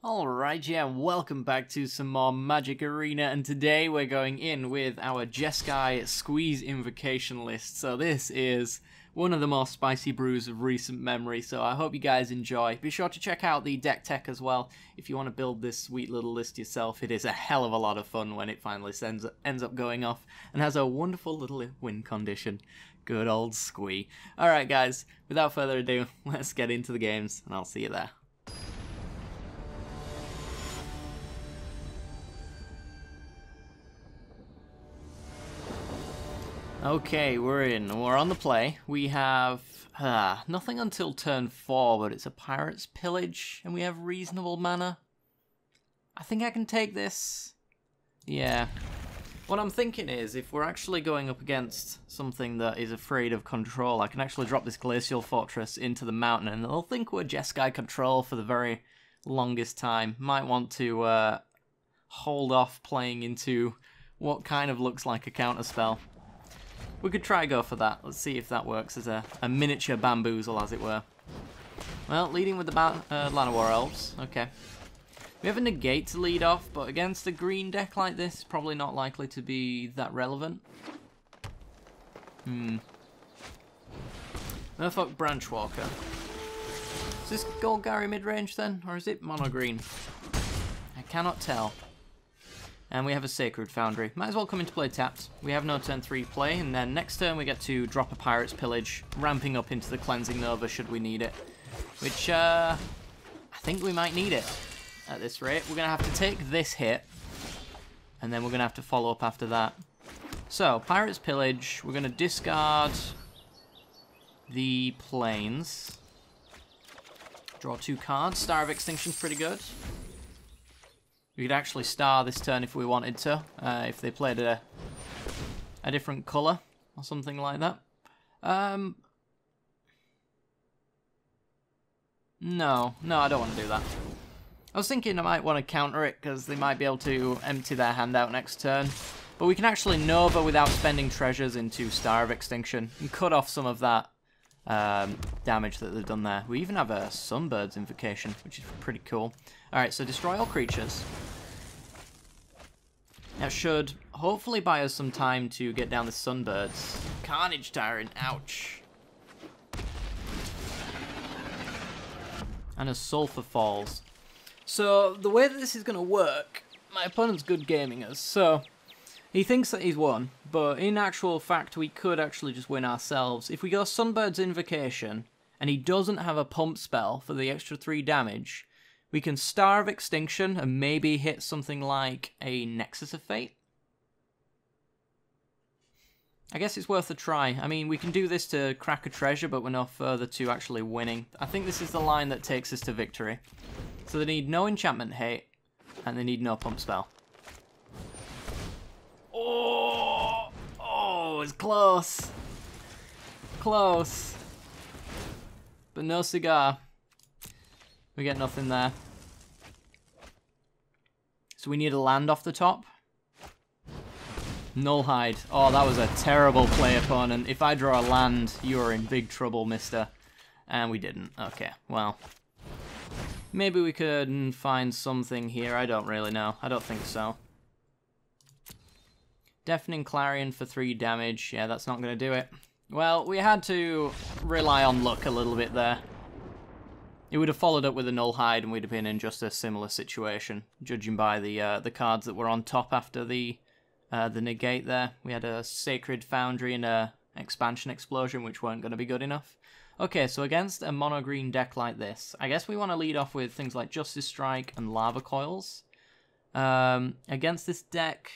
Alright, yeah, welcome back to some more Magic Arena, and today we're going in with our Jeskai Squee's Invocation list. So this is one of the more spicy brews of recent memory, so I hope you guys enjoy. Be sure to check out the deck tech as well if you want to build this sweet little list yourself. It is a hell of a lot of fun when it finally ends up going off, and has a wonderful little win condition. Good old Squee. Alright guys, without further ado, let's get into the games, and I'll see you there. Okay, we're on the play. We have nothing until turn 4, but it's a Pirate's Pillage, and we have reasonable mana. I think I can take this. Yeah. What I'm thinking is, if we're actually going up against something that is afraid of control, I can actually drop this Glacial Fortress into the mountain, and they'll think we're Jeskai control for the very longest time. Might want to hold off playing into what kind of looks like a counterspell. We could try go for that. Let's see if that works as a miniature bamboozle, as it were. Well, leading with the Llanowar Elves. Okay. We have a negate to lead off, but against a green deck like this, probably not likely to be that relevant. Murfolk Branchwalker. Is this Golgari mid-range then, or is it mono green? I cannot tell. And we have a Sacred Foundry. Might as well come into play tapped. We have no turn 3 play, and then next turn we get to drop a Pirate's Pillage, ramping up into the Cleansing Nova should we need it. Which, I think we might need it at this rate. We're going to have to take this hit, and then we're going to have to follow up after that. So, Pirate's Pillage, we're going to discard the Plains. Draw 2 cards. Star of Extinction's pretty good. We could actually star this turn if we wanted to, if they played a different colour or something like that. No, I don't want to do that. I was thinking I might want to counter it because they might be able to empty their hand out next turn. But we can actually Nova without spending treasures into Star of Extinction and cut off some of that damage that they've done there. We even have a Sunbird's Invocation, which is pretty cool. Alright, so destroy all creatures. That should hopefully buy us some time to get down the Sunbirds. Carnage Tyrant, ouch. And a Sulphur Falls. So, the way that this is going to work, my opponent's good gaming us, so he thinks that he's won, but in actual fact we could actually just win ourselves. If we go Sunbird's Invocation, and he doesn't have a pump spell for the extra 3 damage, we can Star of Extinction and maybe hit something like a Nexus of Fate. I guess it's worth a try. I mean, we can do this to crack a treasure, but we're no further to actually winning. I think this is the line that takes us to victory. So they need no enchantment hate, and they need no pump spell. Oh, it's close. Close. But no cigar. We get nothing there. So we need a land off the top. Nullhide. Oh, that was a terrible play, opponent. If I draw a land, you're in big trouble, mister. And we didn't. Okay, well. Maybe we could find something here. I don't really know. I don't think so. Deafening Clarion for 3 damage. Yeah, that's not going to do it. Well, we had to rely on luck a little bit there. It would have followed up with a Nullhide and we'd have been in just a similar situation, judging by the cards that were on top after the negate there. We had a Sacred Foundry and a Expansion Explosion, which weren't going to be good enough. Okay, so against a mono-green deck like this, I guess we want to lead off with things like Justice Strike and Lava Coils. Against this deck,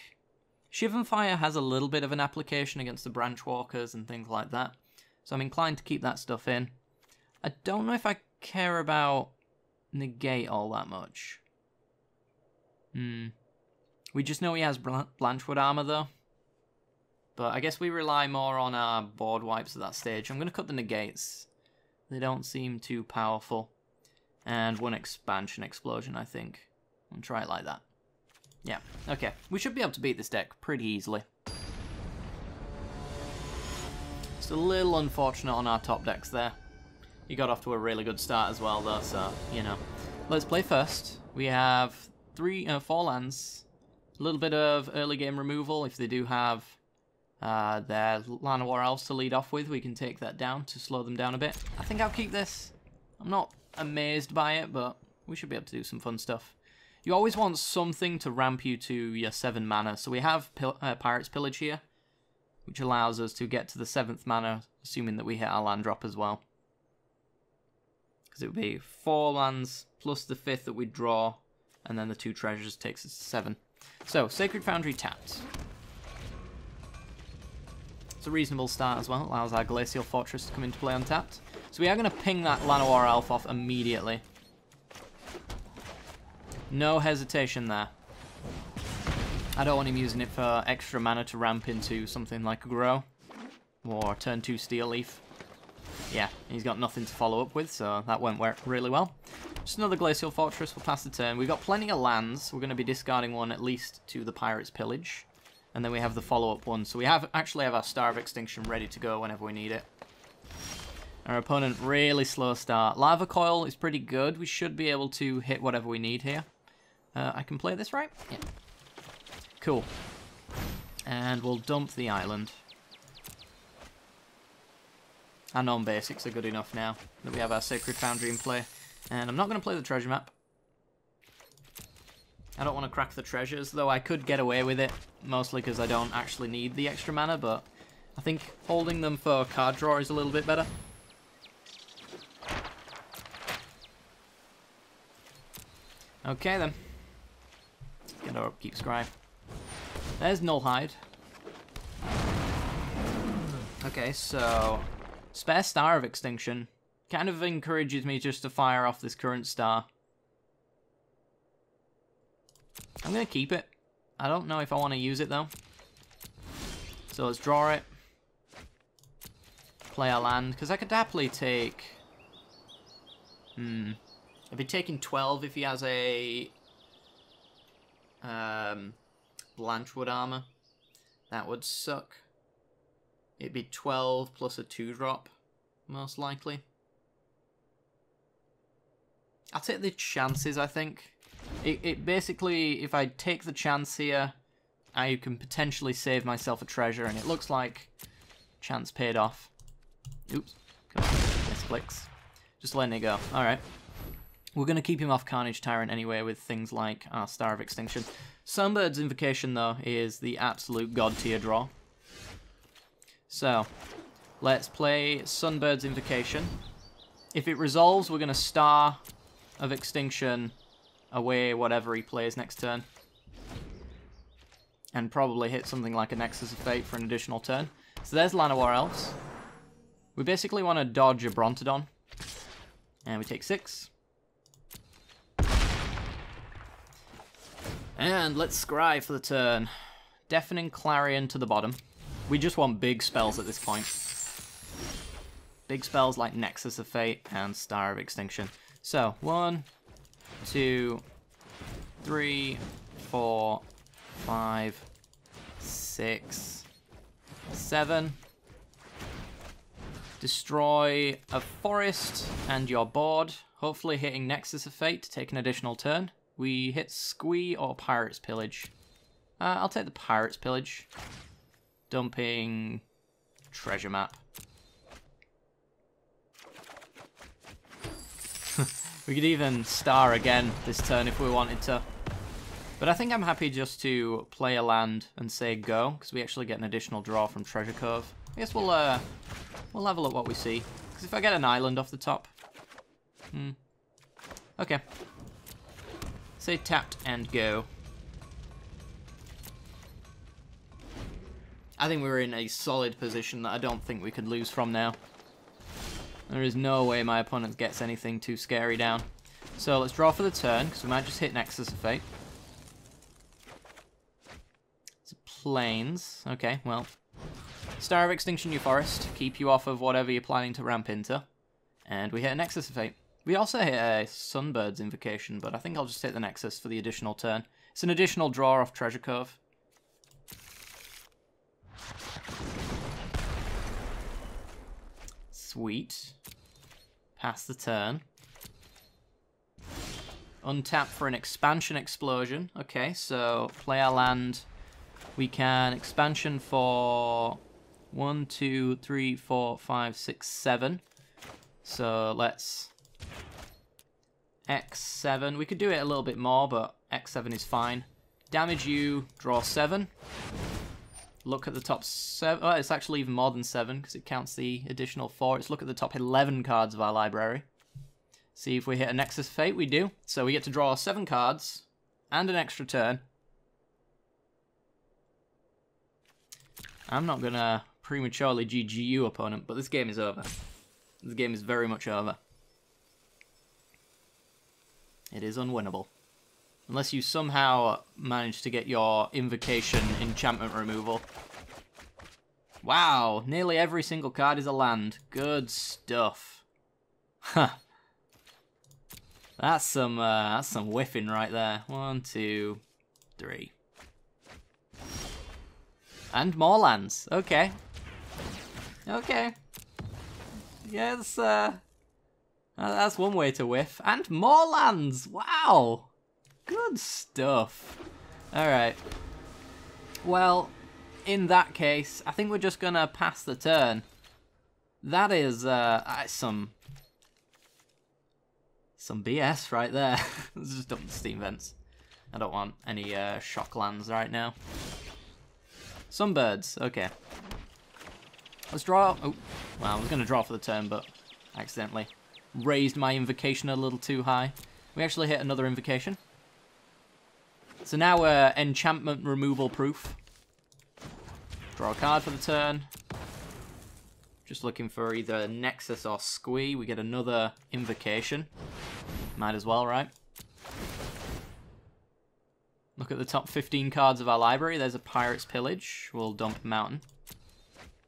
Shivan Fire has a little bit of an application against the Branchwalkers and things like that, so I'm inclined to keep that stuff in. I don't know if I care about negate all that much. We just know he has Blanchwood Armor though. But I guess we rely more on our board wipes at that stage. I'm going to cut the negates. They don't seem too powerful. And 1 Expansion Explosion, I think. I'll try it like that. Yeah, okay. We should be able to beat this deck pretty easily. It's a little unfortunate on our top decks there. He got off to a really good start as well, though, so, you know. let's play first. We have 4 lands. A little bit of early game removal. If they do have their Llanowar Elves to lead off with, we can take that down to slow them down a bit. I think I'll keep this. I'm not amazed by it, but we should be able to do some fun stuff. You always want something to ramp you to your 7 mana. So we have Pirate's Pillage here, which allows us to get to the 7th mana, assuming that we hit our land drop as well. Because it would be 4 lands plus the 5th that we draw, and then the 2 treasures takes us to 7. So, Sacred Foundry tapped. It's a reasonable start as well. Allows our Glacial Fortress to come into play untapped. So we are going to ping that Llanowar Elf off immediately. No hesitation there. I don't want him using it for extra mana to ramp into something like a Grow. Or turn 2 Steel Leaf. Yeah, he's got nothing to follow up with, so that went really well. Just another Glacial Fortress, we'll pass the turn. We've got plenty of lands. We're going to be discarding one at least to the Pirate's Pillage. And then we have the follow-up one. So we actually have our Star of Extinction ready to go whenever we need it. Our opponent, really slow start. Lava Coil is pretty good. We should be able to hit whatever we need here. I can play this right? Yeah. Cool. And we'll dump the island. Our non-basics are good enough now that we have our Sacred Foundry in play. And I'm not going to play the treasure map. I don't want to crack the treasures, though I could get away with it, mostly because I don't actually need the extra mana, but I think holding them for card draw is a little bit better. Okay then. Get our upkeep scry. There's Nullhide. Okay, so spare Star of Extinction kind of encourages me just to fire off this current star. I'm going to keep it. I don't know if I want to use it though. So let's draw it. Play our land, because I could happily take... I'd be taking 12 if he has a... Blanchwood armor. That would suck. It'd be 12 plus a 2-drop, most likely. I'll take the chances, I think. It basically, if I take the chance here, I can potentially save myself a treasure, and it looks like chance paid off. Oops. Come on. Misclicks. Just letting it go. Alright. We're going to keep him off Carnage Tyrant anyway with things like our Star of Extinction. Sunbird's Invocation, though, is the absolute god tier draw. So, let's play Sunbird's Invocation. If it resolves, we're going to Star of Extinction away whatever he plays next turn. And probably hit something like a Nexus of Fate for an additional turn. So there's Llanowar Elves. We basically want to dodge a Brontodon. And we take 6. And let's scry for the turn. Deafening Clarion to the bottom. We just want big spells at this point. Big spells like Nexus of Fate and Star of Extinction. So, 1, 2, 3, 4, 5, 6, 7. Destroy a forest and your board. Hopefully hitting Nexus of Fate to take an additional turn. We hit Squee or Pirate's Pillage. I'll take the Pirate's Pillage. Dumping treasure map. We could even Star again this turn if we wanted to. But I think I'm happy just to play a land and say go, because we actually get an additional draw from Treasure Cove. I guess we'll level up what we see. Because if I get an island off the top... Okay. Say tapped and go. I think we're in a solid position that I don't think we could lose from now. There is no way my opponent gets anything too scary down. So let's draw for the turn, because we might just hit Nexus of Fate. It's Plains. Okay, well. Star of Extinction your forest. Keep you off of whatever you're planning to ramp into. And we hit a Nexus of Fate. We also hit a Sunbird's Invocation, but I think I'll just hit the Nexus for the additional turn. It's an additional draw off Treasure Cove. Sweet. Pass the turn. Untap for an expansion explosion. Okay, so play our land. We can expansion for 1, 2, 3, 4, 5, 6, 7. So let's X7. We could do it a little bit more, but X7 is fine. Damage you, draw 7. Look at the top 7. Oh, it's actually even more than 7 because it counts the additional 4. Let's look at the top 11 cards of our library. See if we hit a Nexus of Fate. We do. So we get to draw 7 cards and an extra turn. I'm not going to prematurely GG you, opponent, but this game is over. This game is very much over. It is unwinnable. Unless you somehow manage to get your Invocation enchantment removal. Wow, nearly every single card is a land. Good stuff. Huh. That's some whiffing right there. 1, 2, 3. And more lands. Okay. Okay. Yeah, that's one way to whiff. And more lands! Wow! Good stuff. Alright. Well, in that case, I think we're just gonna pass the turn. That is some BS right there. Let's just dump the steam vents. I don't want any shock lands right now. Sunbirds, okay. Let's draw. Oh, well, I was going to draw for the turn, but accidentally raised my Invocation a little too high. We actually hit another Invocation. So now we're enchantment removal proof. Draw a card for the turn. Just looking for either Nexus or Squee. We get another Invocation. Might as well, right? Look at the top 15 cards of our library. There's a Pirate's Pillage. We'll dump a mountain.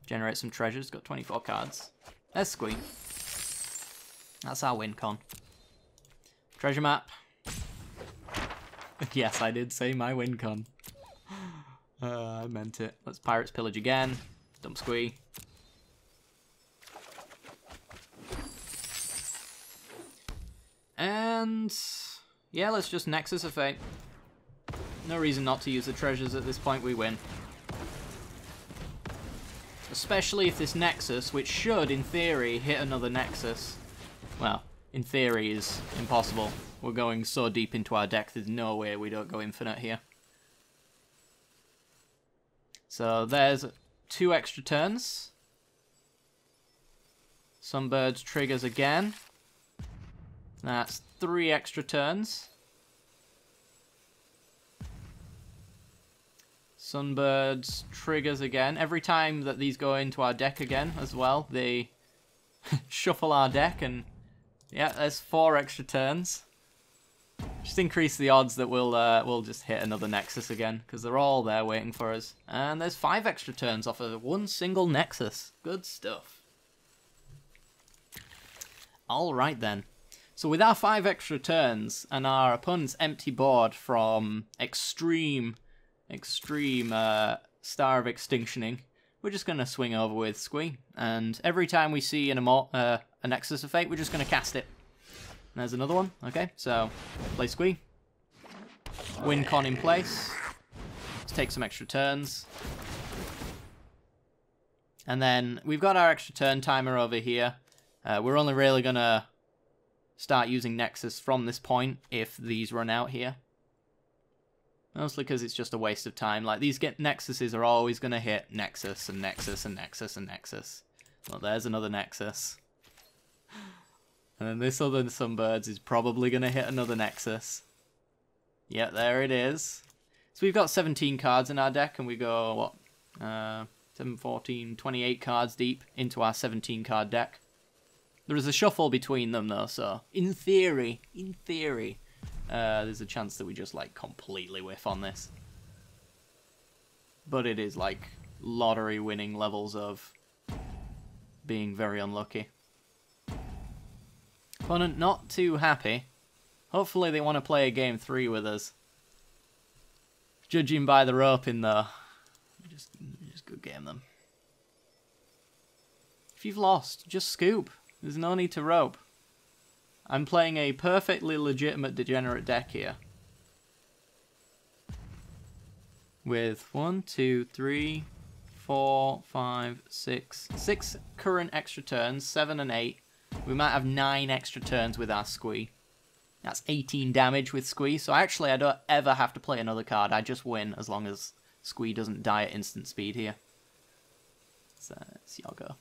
Generate some treasures. Got 24 cards. There's Squee. That's our win con. Treasure map. Yes, I did say my win con. I meant it. Let's Pirate's Pillage again. Dump Squee. And yeah, let's just Nexus of Fate. No reason not to use the treasures at this point. We win. Especially if this Nexus, which should, in theory, hit another Nexus. Well, in theory is impossible. We're going so deep into our deck, there's no way we don't go infinite here. So there's 2 extra turns. Sunbirds triggers again. That's 3 extra turns. Sunbirds triggers again. Every time that these go into our deck again as well, they shuffle our deck, and yeah, there's 4 extra turns. Just increase the odds that we'll just hit another Nexus again, because they're all there waiting for us. And there's 5 extra turns off of 1 single Nexus. Good stuff. Alright then. So with our 5 extra turns and our opponent's empty board from extreme Star of Extinctioning, we're just going to swing over with Squee. And every time we see a Nexus of Fate, we're just going to cast it. And there's another one. Okay, so play Squee. Win con in place. Let's take some extra turns. And then we've got our extra turn timer over here. We're only really going to start using Nexus from this point if these run out here. Mostly because it's just a waste of time. Like, these Nexuses are always going to hit Nexus and Nexus and Nexus and Nexus. Well, there's another Nexus. And then this other Sunbirds is probably going to hit another Nexus. Yeah, there it is. So we've got 17 cards in our deck, and we go, what? 7, 14, 28 cards deep into our 17 card deck. There is a shuffle between them, though, so in theory, there's a chance that we just, like, completely whiff on this. But it is, like, lottery-winning levels of being very unlucky. Opponent not too happy. Hopefully they want to play a game 3 with us. Judging by the roping, though, just good game them. If you've lost, just scoop. There's no need to rope. I'm playing a perfectly legitimate degenerate deck here. With 1, 2, 3, 4, 5, 6. 6 current extra turns, 7 and 8. We might have 9 extra turns with our Squee. That's 18 damage with Squee, so actually I don't ever have to play another card. I just win as long as Squee doesn't die at instant speed here. So, it's your go.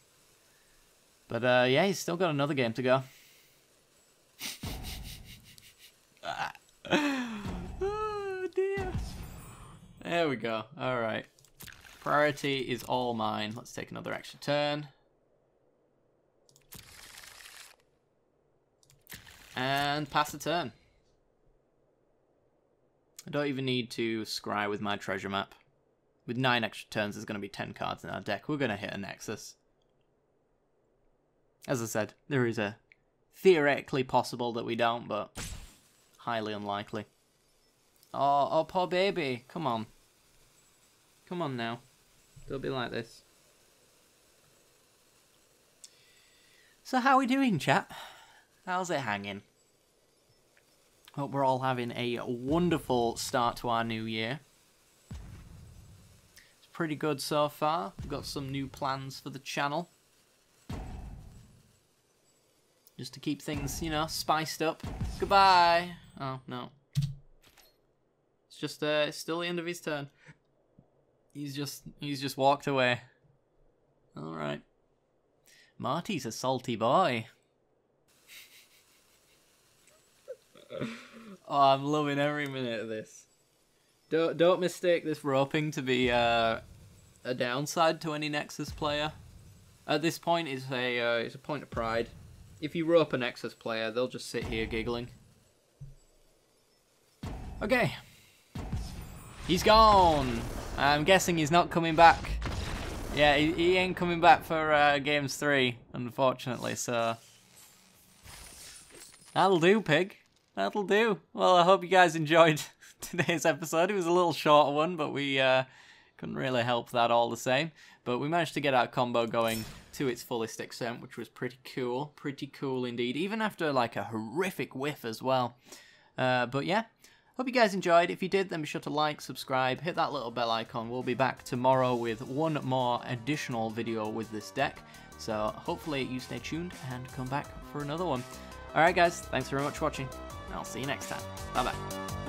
But yeah, he's still got another game to go. Oh dear. There we go. Alright. Priority is all mine. Let's take another extra turn. And pass the turn. I don't even need to scry with my treasure map. With 9 extra turns, there's going to be 10 cards in our deck. We're going to hit a Nexus. As I said, there is a theoretically possible that we don't, but highly unlikely. Oh, poor baby. Come on. Come on now. Don't be like this. So how are we doing, chat? How's it hanging? Hope we're all having a wonderful start to our new year. It's pretty good so far. We've got some new plans for the channel. Just to keep things, you know, spiced up. Goodbye! Oh, no. It's just, it's still the end of his turn. He's just walked away. Alright. Marty's a salty boy. Oh, I'm loving every minute of this. Don't mistake this roping to be a downside to any Nexus player. At this point, it's a point of pride. If you rope a Nexus player, they'll just sit here giggling. Okay. He's gone. I'm guessing he's not coming back. Yeah, he ain't coming back for games 3, unfortunately, so... That'll do, pig. That'll do. Well, I hope you guys enjoyed today's episode. It was a little shorter one, but we couldn't really help that all the same. But we managed to get our combo going to its fullest extent, which was pretty cool. Pretty cool indeed, even after like a horrific whiff as well. But yeah, hope you guys enjoyed. If you did, then be sure to like, subscribe, hit that little bell icon. We'll be back tomorrow with one more additional video with this deck. So hopefully you stay tuned and come back for another one. Alright guys, thanks very much for watching. I'll see you next time. Bye bye.